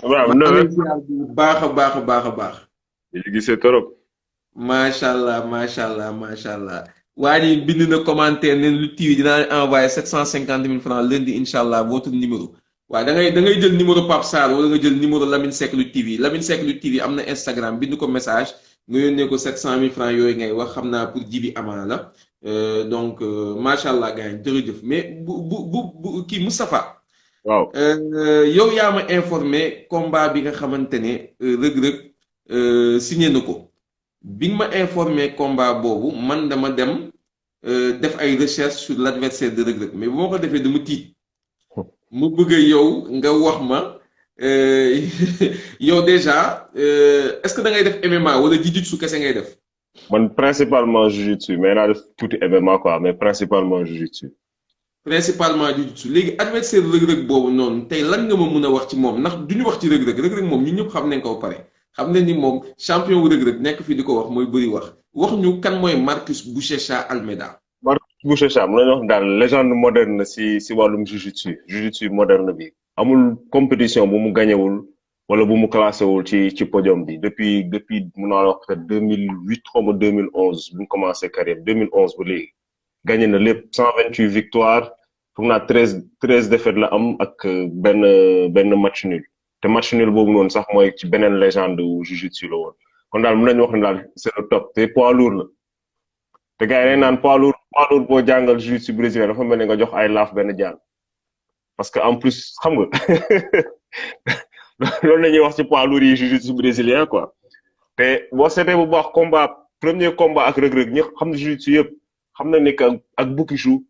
waaw maa ngi nawet lay ziar bu baax a baax a baax a baax. yi gisee torop. macha allah macha allah macha allah. waa ji bind na commentaire ne Lutte TV dinaa leen envoyé 750 000 francs lundi incha allah votre numéro. waaw da ngay jël numéro Pape Sarr wala nga jël numéro Lamine Seck Lutte TV Lamine Seck Lutte TV am na Instagram bind ko message nga yónnee ko 700 000 francs yooyu ngay wax xam naa pour jibi amaana la donc macha allah gars yi jërëjëf mais bu kii Moustapha. waaw yow yaa ma informé combat bi nga xamante ne Reug Reug signé na ko bi nga ma informé combat boobu man dama dem def ay recherche sur l'adversaire de Reug Reug mais bu ma ko defee dama tiit mu bëgg yow nga wax ma yow déjà est-ce que da ngay def MMA wala jiu-jitsu kese ngay def. man principalement jiu-jitsu mais naa def tuuti MMA quoi mais principalement jiu-jitsu. principalement jiu-jitsu léegi adversaire Reug Reug boobu noonu tey lan nga ma mun a wax ci moom ndax du ñu wax ci Reug Reug Reug Reug moom ñun ñëpp xam nañ ko ba pare xam nañ ni moom champion wu Reug Reug nekk fii di ko wax mooy bëri wax ñu kan mooy Marcus Buchecha Almeida. Marcus Buchecha mu lañu wax daal légende moderne si wàllum jiu-jitsu moderne bi. amul compétition bu mu gañewul wala bu mu classé wul ci podium bi depuis mun naa wax peut-être 2008 xaw ma 2011 bu mu commencé carrière 2011 ba léegi. gagné na lépp 128 victoires foog naa 13 défaites la am ak benn match nul te match nul boobu noonu sax mooy ci beneen légende wu jiu-jitsu la woon kon daal mën nañu wax ne daal c'est le top te poids lourd la te gars yi dañ naan poids lourd boo jàngal jiu-jitsu brésilien dafa mel ne nga jox ay laaf benn jaan parce que en plus xam nga loolu la ñuy wax ci poids lourd yi jiu-jitsu brésilien quoi te boo seetee bu baax premier combat ak Reug Reug ñi xam ne jiu-jitsu yëpp xam na ni que ak Bukishu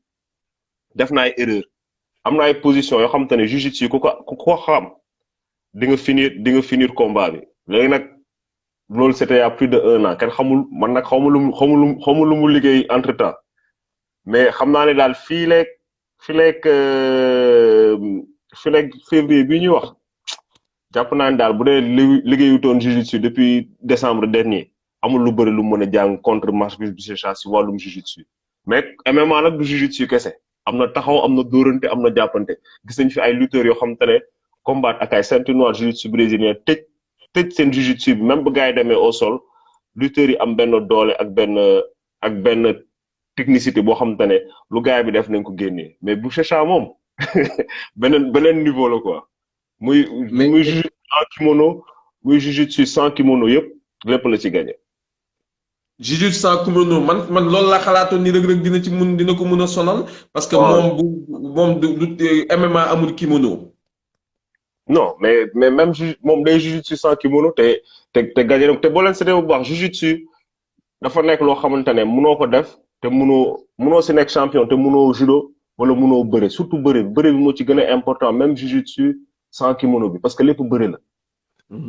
def na ay erreur am na ay position yoo xam te ne jiu-jitsu ku ko xam di nga finir combat bi léegi nag loolu c'était il y a plus de 1 an kenn xamul man nag xamul lu mu liggéey entre temps mais xam naa ne daal fii leeg février bii ñuy wax jàpp naa ne daal bu dee liggéeyutoon jiu-jitsu depuis décembre dernier amul lu bëri lu mën a jàng contre Marcus Buchecha si wàllum jiu-jitsu mais MMA nag du jiu-jitsu kese am na taxaw am na dóorante am na jàppante gis nañ fi ay lutteurs yoo xam te ne combat ak ay ceinture noire jiu-jitsu brésilien tëj seen jiu-jitsu bi même bu gars yi demee au sol lutteurs yi am benn doole ak benn technicité boo xam te ne lu gars bi def nañ ko génnee mais Buchecha moom beneen niveau la quoi muy jiu-jitsu en kimono muy jiu-jitsu sans kimono yëpp lépp la ci gagné. jiu-jitsu sans kimono man loolu laa xalaatoon ni Reug Reug dina ko mën a sonal. parce que moom du MMA amul kimono. non mais même moom day jiu-jitsu sans kimono te gagné na te boo leen seetee bu baax jiu-jitsu dafa nekk loo xamante ne mënoo ko def te mënoo si nekk champion te mënoo judo wala mënoo bëre surtout bëre bi moo ci gën a important même jiu-jitsu sans kimono bi parce que lépp bëre la.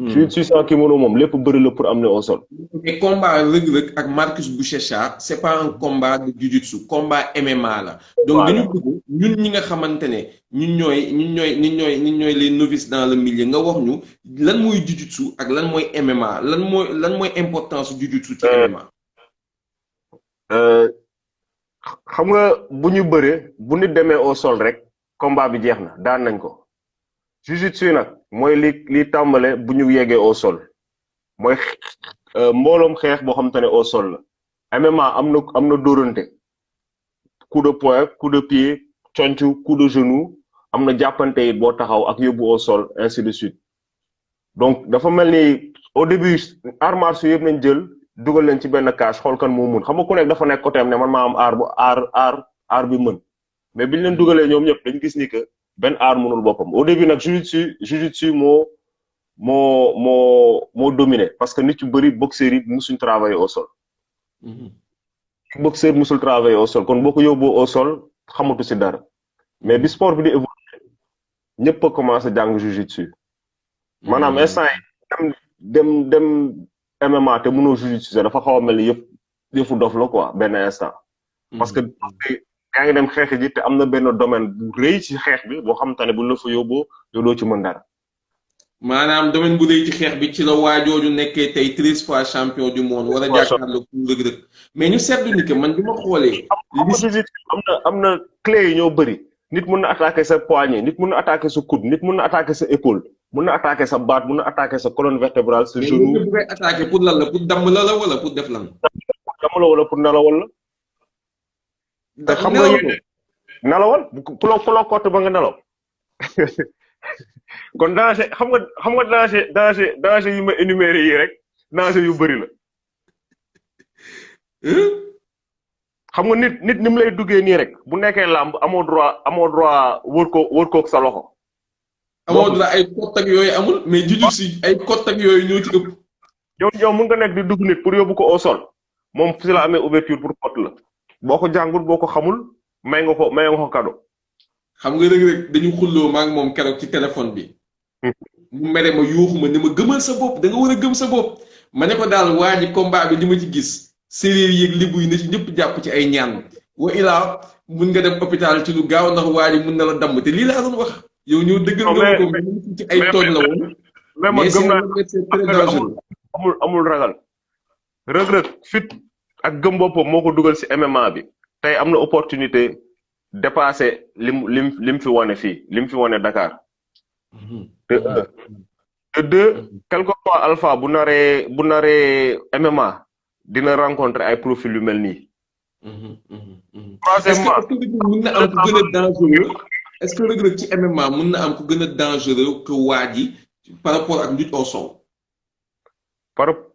jiu-jitsu sans kimono moom lépp bëri la pour amener au sol. mais combat Reug Reug ak Marcus Buchecha c'est pas un combat de jiu-jitsu combat MMA la. donc dañu bëgg ñun ñi nga xamante ne ñun ñooy les novices dans le milieu nga wax ñu lan mooy jiu-jitsu ak lan mooy MMA lan mooy importance jiu-jitsu ci MMA. xam nga bu ñu bëree bu nit demee au sol rek combat bi jeex na daan nañ ko. jiu-jitsu nag mooy li tàmbale bu ñu yeggee au sol mooy mbooloom xeex boo xam te ne au sol la MMA am na dóorante coup de poing coup de pied concu coup de genou am na jàppante it boo taxaw ak yóbbu au sol ainsi de suite donc dafa mel ni au début arts martiaux yëpp nañ jël dugal leen ci benn cage xool kan moo mën xam nga ku nekk dafa nekk côté am ne man maa am aar bi mën mais biñ leen dugalee ñoom ñëpp dañ gis ni que benn aar mënul boppam au début nag jiu-jitsu moo dominé parce que nit yu bëri boxeurs yi musuñ travailler au sol. boxeur musul travailler au sol kon boo ko yóbboo au sol xamatu si dara mais bi sport bi di évoluer ñëpp a commencé jàng jiu-jitsu maanaam instant yi dem MMA te mënoo jiu-jitsu dafa xaw a mel ni yëfu dof la quoi benn instant. parce que yaa ngi dem xeex ji te am na benn domaine bu rëy ci xeex bi boo xamante ne bu la fa yóbboo yow doo ci mën dara. maanaam domaine bu rëy ci xeex bi ci la waajooju nekkee tey 13 fois champion du monde. war a jàkkaarloo ku Reug Reug mais ñu seetlu ni que man bi ma xoolee. am na clé yi ñoo bëri nit mun na attaquer sa poignet nit mun na attaquer sa coude nit mun na attaquer sa épaule mun na attaquer sa baat mun na attaquer sa colonne vertébrale sa mais genou. bu koy attaquer pour lan la pour damm la wala pour def lan. dama la wala pour nelawal la. te xam nga yéen nelawal ku la kott ba nga nelaw. kon danger xam nga danger yu ma énuméré yi rek danger yu bëri la. xam nga nit ni mu lay duggee nii rek bu nekkee làmb amoo droit wër koog sa loxo. amoo droit ay kott ak yooyu amul mais jiu-jitsu ay kott ak yooyu ñoo ci ëpp. yow mun nga nekk di dugg nit pour yóbbu ko au sol moom fi la amee ouverture pour kott la boo ko jàngul boo ko xamul may nga ko cadeau. xam nga rek dañu xulloo maa ngi moom keroog ci téléphone bi. mu mere ma yuuxu ma ne ma gëmal sa bopp da nga war a gëm sa bopp. ma ne ko daal waa ji combat bi li ma ci gis séeréer yeeg libu yi na ci ñëpp jàpp ci ay ñaan wa ilaa mun nga dem hôpital ci lu gaaw ndax waa ji mun na la damm te lii laa doon wax. yow ñëw dëggal nga ko ci ay tooñ la woon. mais gëm naa amul ragal. Reug fit ak gëm boppam moo ko dugal ci MMA bi tey am na opportunité dépasser lim fi wane fii lim fi wane Dakar. te deux quelque soit Alpha bu naree MMA dina rencontrer ay profil yu mel nii. troisièmement est-ce que Reug Reug ci MMA mun na am ku gën a dangereux que waa ji par rapport ak lutte au sol.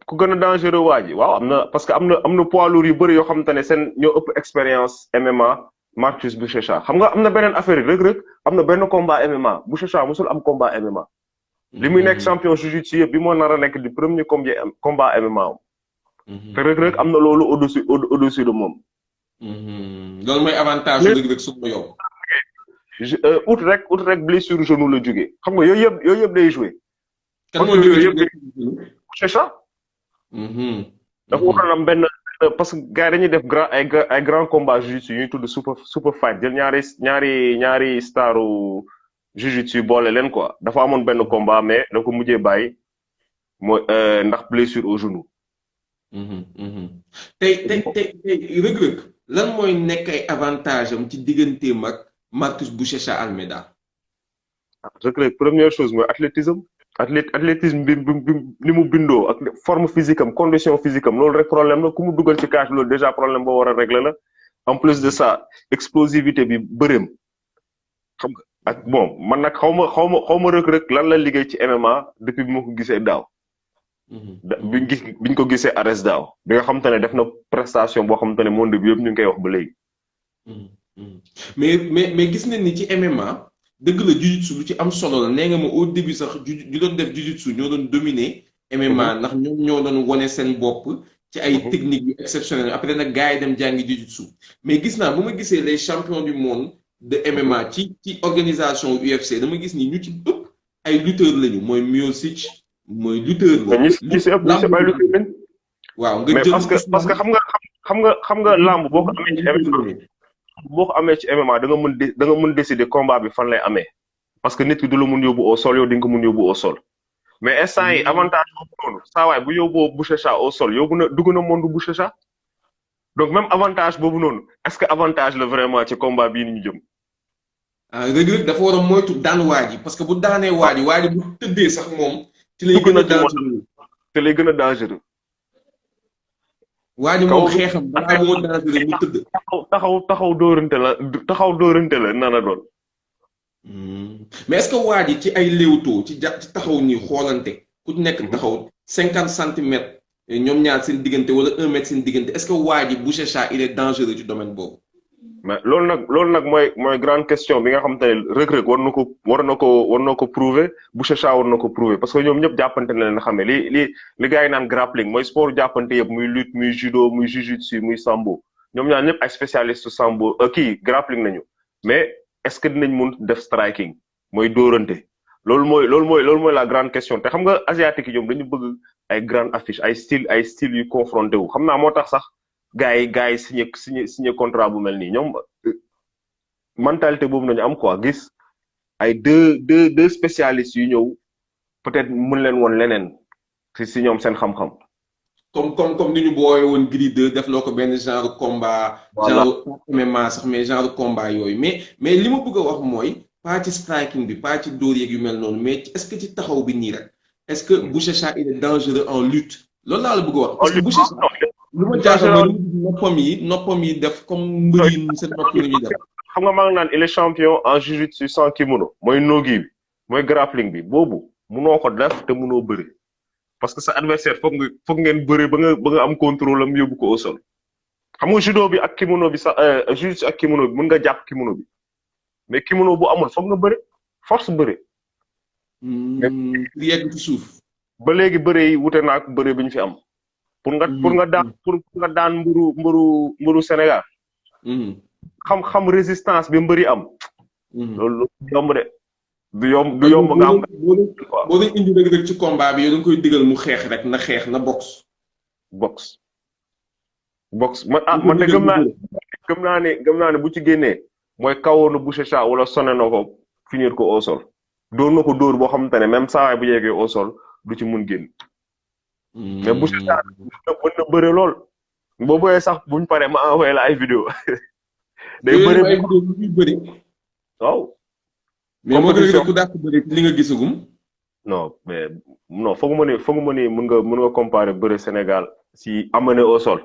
ku gën a dangereux waa ji waaw am na parce que am na poids lourd yu bëri yoo xamante ne seen ñoo ëpp expérience MMA Marcus Buchecha xam nga am na beneen affaire Reug Reug am na benn combat MMA Buchecha musul am combat MMA. li muy nekk champion jiu-jitsu yëpp bi moo nar a nekk di premier combat MMA am. te Reug Reug am na loolu au-dessus de moom. loolu mooy avantage Reug Reug su ma yow. ut rek blessure genou la jógee xam nga yooyu yëpp day joué. kan moo jógee Buchecha. dafa waroon am benn parce que gars yi dañuy def ay grand combat jiu-jitsu yu ñuy tudd super fight jël ñaari staru jiu-jitsu boole leen quoi dafa amoon benn combat mais da ko mujjee bàyyi mooy ndax blessure au genou. tey Reug Reug lan mooy nekk ay avantage am ci digganteem ak Marcus Buchecha Almeida. Reug Reug première chose mooy athlétisme bi ni mu bindoo ak forme physique am condition physique am loolu rek problème la ku mu dugal ci cage loolu déjà problème boo war a régler la en plus de ça explosivité bi bëreem xam nga ak bon man nag xaw ma Reug Reug lan la liggéey ci MMA depuis bi ma ko gisee daaw. biñ ko gisee Ares daaw bi nga xamante ne def na prestation boo xamante ne monde bi yëpp ñu ngi koy wax ba léegi. mais gis nañ ni ci MMA. dëgg la jiu-jitsu lu ci am solo la nee nga ma au début sax ñu doon def jiu-jitsu ñoo doon dominer MMA ndax ñoom ñoo doon wane seen bopp ci ay techniques yu exceptionnelles après nag gars yi dem jàngi jiu-jitsu mais gis naa bu ma gisee les champions du monde de MMA ci organisation UFC dama gis ni ñu ci ëpp ay lutteurs lañu mooy Miocic mooy lutteur la. ñi si ëpp ay lutteurs lañ. waaw nga jël parce que xam nga lamb boo ko amee ci MMA boo ko amee ci MMA da nga mën décider combat bi fan lay amee parce que nit ki du la mun yóbbu au sol yow di nga ko mun yóbbu au sol mais instant yi avantage boobu noonu saa waay bu yóbboo Buchecha au sol dugg na monde Buchecha donc même avantage boobu noonu est-ce que avantage la vraiment ci combat bii ni ñu jëm. Reug Reug dafa war a moytu daan waa ji parce que bu daanee waa ji bu tëddee sax moom. ci lay gën a dangereux te lay gën a dangereux. waa ji moom xeexam balaa moo dangereux mu tëdd. taxaw dóorante la nana doon. mais est-ce que waa ji ci ay léewtoo ci taxaw nii xoolante ku nekk taxaw 50 centimètres ñoom ñaar seen diggante wala 1 mètre seen diggante est-ce que waa ji Buchecha il est dangereux ci domaine boobu. mais loolu nag mooy grande question bi nga xam te ne Reug Reug war na ko prouver Buchecha war na ko prouver parce que ñoom ñëpp jàppante na leen xam ne li gars yi naan grappling mooy sport jàppante yëpp muy lutte muy judo muy jiu-jitsu muy sambo ñoom ñaar ñëpp ay spécialiste sambo grappling nañu mais est-ce que dinañ mun def striking mooy dóorante loolu mooy la grande question te xam nga asiatique yi ñoom dañu bëgg ay grande affiche ay style yu confronté wu xam naa moo tax sax gars yi signé contrat bu mel nii ñoom mentalité boobu nañu am quoi gis ay deux spécialistes yu ñëw peut-être mën leen woon leneen si ñoom seen xam-xam. comme ni ñu booyee woon Gris 2 def loo ko benn genre combat. genre MMA sax mais genre combat yooyu mais li ma bëgg a wax mooy pas ci striking bi pas ci dóor yeeg yu mel noonu mais est-ce que ci taxaw bi nii rek est-ce que Bouchecha il est dangereux en lutte loolu laa la bëgg a wax parce que Bouchecha lu ma jaaxal mooy noppam yi def comme mbër yi seen nopp yi ñuy def. xam nga maa ngi naan il est champion en jiu-jitsu sans kimono mooy nogi bi mooy grappling bi boobu munoo ko def te munoo bëri parce que sa adversaire foog ngeen bëri ba nga am contrôle am yóbbu ko au sol xam nga judo bi ak kimono bi sax jiu-jitsu ak kimono bi mën nga jàpp kimono bi mais kimono bu amul foog nga bëri force bëri. li yegg ci suuf. ba léegi bëri yi wute naa ak bëri bi ñu fi am. pour nga daan mburu Sénégal. xam résistance bi mbëri am. loolu yomb de. du yomb nga am. boo doon indi rek ci combat bi yow da nga koy digal mu xeex rek na xeex na boxe. boxe man de gëm naa ne bu ci génnee mooy kawoon na Bouchecha wala sonné na ko finir ko au sol. dóor na ko dóor boo xamante ne même saa bu yeggee au sol du ci mun génn. mais Bouchecha mën na bëre lool. boo bëggee sax buñ paree ma envoyé la ay vidéo day bëri waaw. mais moo gën a ku dàq bëri li nga gisagum. non foog ma ni mën nga comparer bëre Sénégal si amené au sol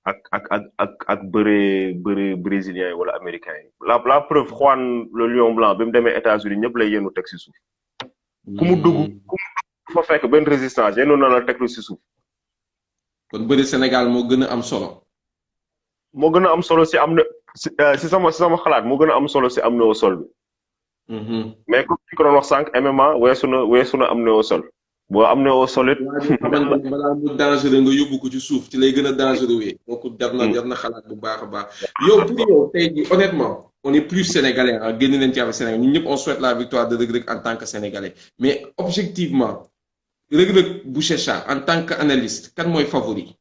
ak bëre brésilien yi wala américain yi la preuve Juan le Lion Blanc bi mu demee États-Unis ñëpp lay yéenu teg si suuf. ku mu dugg fa fekk benn résistance yéenu na la teg si suuf. kon bëre Sénégal moo gën a am solo. moo gën a am solo si am na si sama xalaat moo gën a am solo si am na au sol bi. mais comme ni ko doon wax sànq MMA weesu na am na au sol. boo am na au sol it. balaa mu dangereux nga yóbbu ko ci suuf ci lay gën a dangereux wee. donc jar na xalaat bu baax a baax. yow pour yow tey jii honnêtement on est plus sénégalais ah génn nañ ci am Sénégal ñun ñëpp on souhaite la victoire de Reug Reug en tant que sénégalais mais objectivement Reug Reug Bouchecha en tant que analyste kan mooy favori.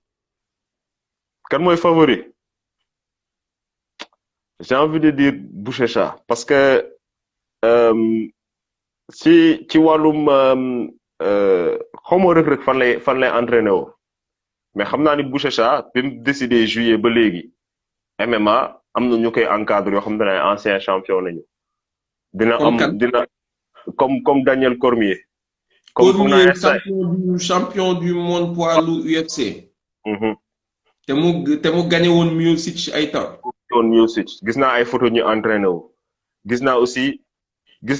kan mooy favori. j'ai envie de dire Bouchecha parce que ci wàllum. xawma Reug Reug fan lay entraîné woo mais xam naa ni Bouchecha bi mu décidé juillet ba léegi MMA am na ñu koy encadre yoo xam ne ay ancien champion nañu. dina comme Daniel Cormier. Cormier champion du monde poids lourd UFC. te mu gagné woon Miocic ay temps. gis naa ay photo ñu entraîné wu. gis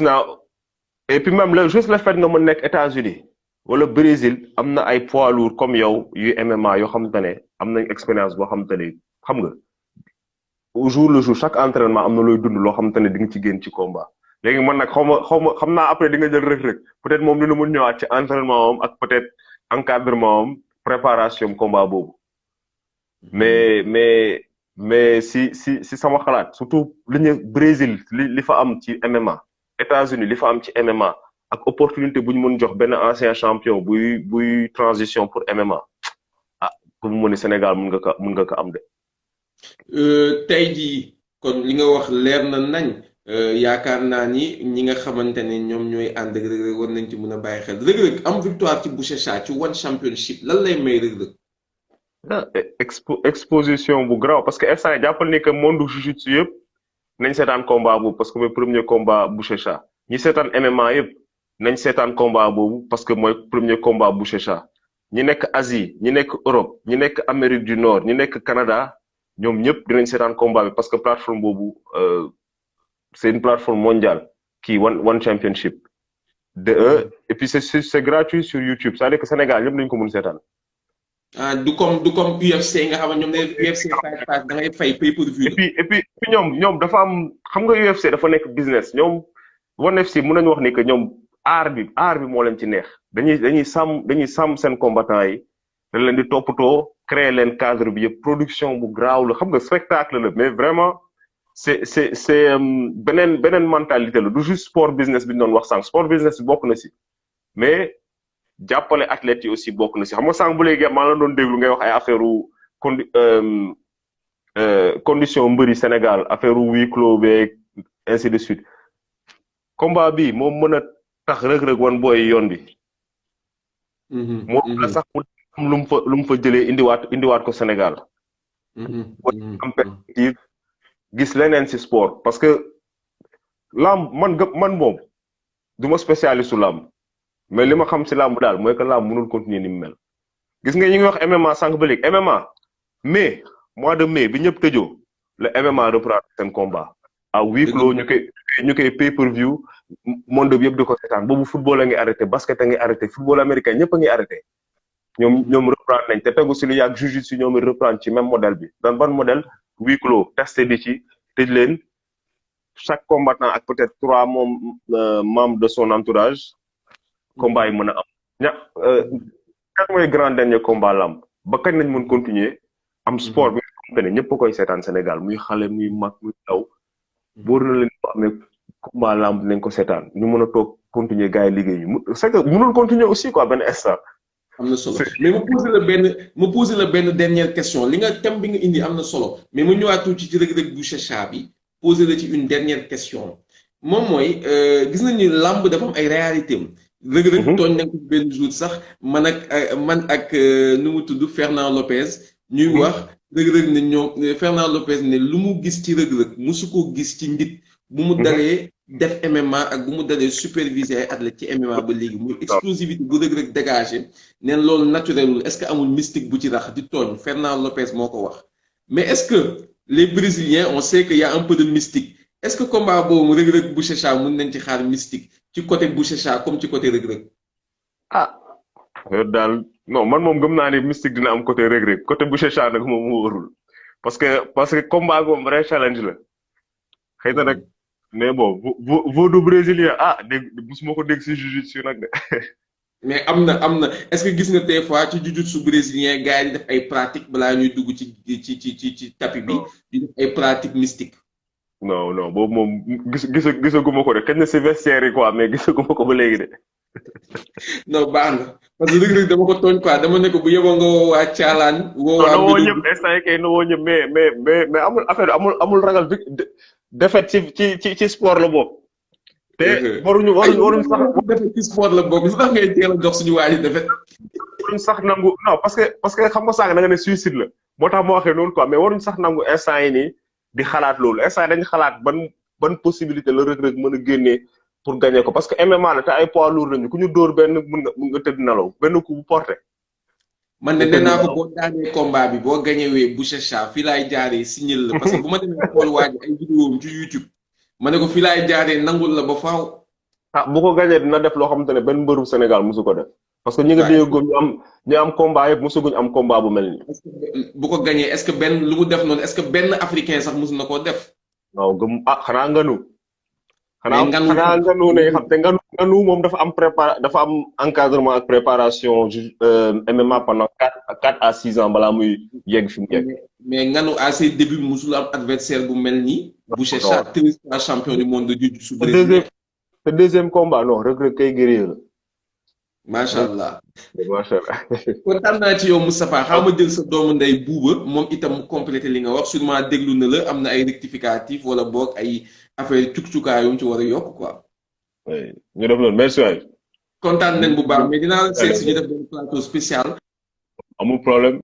naa et puis même juste le fait nga mën nekk États-Unis wala Brésil am na ay poids lourds comme yow yu MMA yoo xamante ne am nañ expérience boo xamante ne xam nga au jour le jour chaque entraînement am na looy dund loo xamante ne di nga ci génn ci combat. léegi man nag xam naa après di nga jël Reug Reug peut-être moom dina mën ñëwaat ci entraînement am ak peut-être encadrement am préparation combat boobu mais si sama xalaat surtout li ñu Brésil li fa am ci MMA. États-Unis li fa am ci MMA ak opportunité bu ñu mën jox benn ancien champion buy transition pour MMA pour mu mën Sénégal mën nga ko am de. tey jii kon li nga wax leer na nañ yaakaar naa ni ñi nga xamante ne ñoom ñooy ànd ak Reug Reug war nañ ci mën a bàyyi xel Reug Reug am victoire ci Bouchecha ci one championship lan lay may Reug Reug. exposition bu grave parce que instant yii jàppal ni que monde jiu-jitsu yëpp. nañ seetaan combat boobu parce que mooy premier combat Bouchecha ñi seetaan MMA yëpp nañ seetaan combat boobu parce que mooy premier combat Bouchecha ñi nekk Asie ñi nekk Europe ñi nekk Amérique du Nord ñi nekk Canada ñoom ñëpp dinañ seetaan combat bi parce que plateforme boobu c'est une plateforme mondiale kii one championship et puis c'est gratuit sur YouTube c'est-à-dire que Sénégal ñëpp nañ ko mën seetaan. du comme UFC nga xam ne ñoom ne UFC Fight Pass da ngay fay pay-per-view. et puis ñoom dafa am xam nga UFC dafa nekk business ñoom ONE FC mën nañu wax ni que ñoom art bi moo leen ci neex dañuy sàmm seen combattant yi dañ leen di toppatoo créer leen cadre bi yëpp production bu graaw la xam nga spectacle la mais vraiment c'est beneen mentalité la du juste sport business bi ñu doon wax sànq sport business bi bokk na si mais. jàppale athlètes yi aussi bokk na si xam nga sànq bu léegi maa la doon déglu ngay wax ay affaire condition mbëri Sénégal affaire huis clos beeg ainsi de suite combat bi moom mën a tax Reug Reug wan booy yoon bi. moom la sax mu am lu mu fa jëlee indiwaat ko Sénégal. am perspective gis leneen si sport parce que lamb man moom du ma spécialiste su lamb mais li ma xam si lamb daal mooy que lamb mënul continuer ni mu mel gis nga ñi ngi wax MMA sànq ba léegi MMA mais mois de mai bi ñëpp tëjoo le MMA reprendre seen combat à huis clos ñu koy pay per view monde bi yëpp di ko seetaan boobu football a ngi arrêté basket a ngi arrêté football américain ñëpp a ngi arrêté ñoom reprendre nañ te tegu si lu yàgg jiu-jitsu ñoom reprendre ci même modèle bi dan ban modèle huis clos testé di ci tëj leen chaque combattant ak peut-être 3 membres de son entourage combat yi mën a am kan mooy grand dernier combat lamb ba kañ nañ mën continuer am sport bi nga xamante ne ñëpp a koy seetaan Sénégal muy xale muy mag muy ndaw bóor na leen ko amee combat lamb nañ ko seetaan ñu mën a toog continuer gars yi liggéey yi c'est que mënul continuer aussi quoi benn instant. am na solo mais ma posé la benn dernière question li nga thème bi nga indi am na solo mais ma ñëwaat tuuti ci Reug Reug Boucher Cha bi posé la ci une dernière question moom mooy gis nañ ni lamb dafa am ay réalité am. Reug Reug tooñ nañ ko benn jour sax man ak nu mu tudd Fernand Lopez ñuy wax Reug Reug ne ñoom Fernand Lopez ne lu mu gis ci Reug Reug musu ko gis ci nit bu mu dalee def MMA ak bu mu dalee superviser ay athlètes ci MMA ba léegi muy explosivité bu Reug Reug dégagé neen loolu naturelul est-ce que amul mystique bu ci rax di tooñ Fernand Lopez moo ko wax mais est-ce que les Brésiliens on sait que y a un peu de mystique est-ce que combat boobu Reug Reug Boucher Cha mën nañ ci xaar mystique ci côté Boucher Cha comme ci côté Reug Reug daal non man moom gëm naa ne mystique dina am côté Reug Reug côté Boucher Cha nag moom mu wóorul parce que combat moom vrai challenge la xëy na nag mais bon vaudou brésilien dégg musuma ko dégg si jiu-jitsu nag de mais am na est-ce que gis nga des fois ci jiu-jitsu brésilien gars yi di def ay pratique balaa ñuy dugg ci tapis bi di def ay pratique mystique non boobu moom gisaguma ko de kañ na si vestiaire yi quoi mais gisaguma ko ba léegi de non baax na parce que Reug Reug dama ko tooñ quoi dama ne ko bu yeboo nga woo waa Caalaan woo ñëpp instant yi kay na woo ñëpp mais amul affaire amul ragal bi défaite ci sport la boobu te waruñu sax défaite ci sport la boobu lu tax ngay teel a jox suñu waa ji défaite waruñu sax nangu non parce que xam nga sànq da nga ne suicide la moo tax moo waxee noonu quoi mais waruñu sax nangu instant yi nii di xalaat loolu instant dañu xalaat ban possibilité la Reug Reug mën a génnee pour gagner ko parce que MMA la te ay poids lourd lañu ku ñu dóor benn mën nga tëdd nelaw benn coup bu porté. man de nee naa ko boo daanee combat bi boo gañewee Boucher Cha fii laay jaaree signal la parce que bu ma demee xool waaj ay vidéo ci YouTube ma ne ko fii laay jaaree nangul la ba faaw. bu ko gañee dina def loo xamante ne benn mbëru Sénégal mosu ko def. parce que ñi nga déggoo ñu am combat yëpp mosuguñ am combat bu mel nii. bu ko gañee est-ce que benn lu mu def noonu est-ce que benn africain sax mosu na koo def. waaw xanaa nganu. xanaa nganu ne xam te nganu moom dafa am encadrement ak préparation MMA pendant 4 à 6 ans balaa muy yegg fi mu yegg. mais nganu à ses débuts musul am adversaire bu mel nii. Boucher Cha 13 fois champion du monde de jiu-jitsu brésilien. te deuxième combat non Reug Reug kay guerrier la. macha allah. kontaan naa ci yow Moustapha xaw ma jël sa doomu ndey buuba moom itam mu complété li nga wax sûrement déglu na la am na ay rectificatif wala boog ay affaire cuk-cukaay yu mu ci war a yokk quoi. oui ñu def loolu merci waay. kontaan nañ bu baax mais dinaa la seet si ñu def benn plateau spécial. amul problème.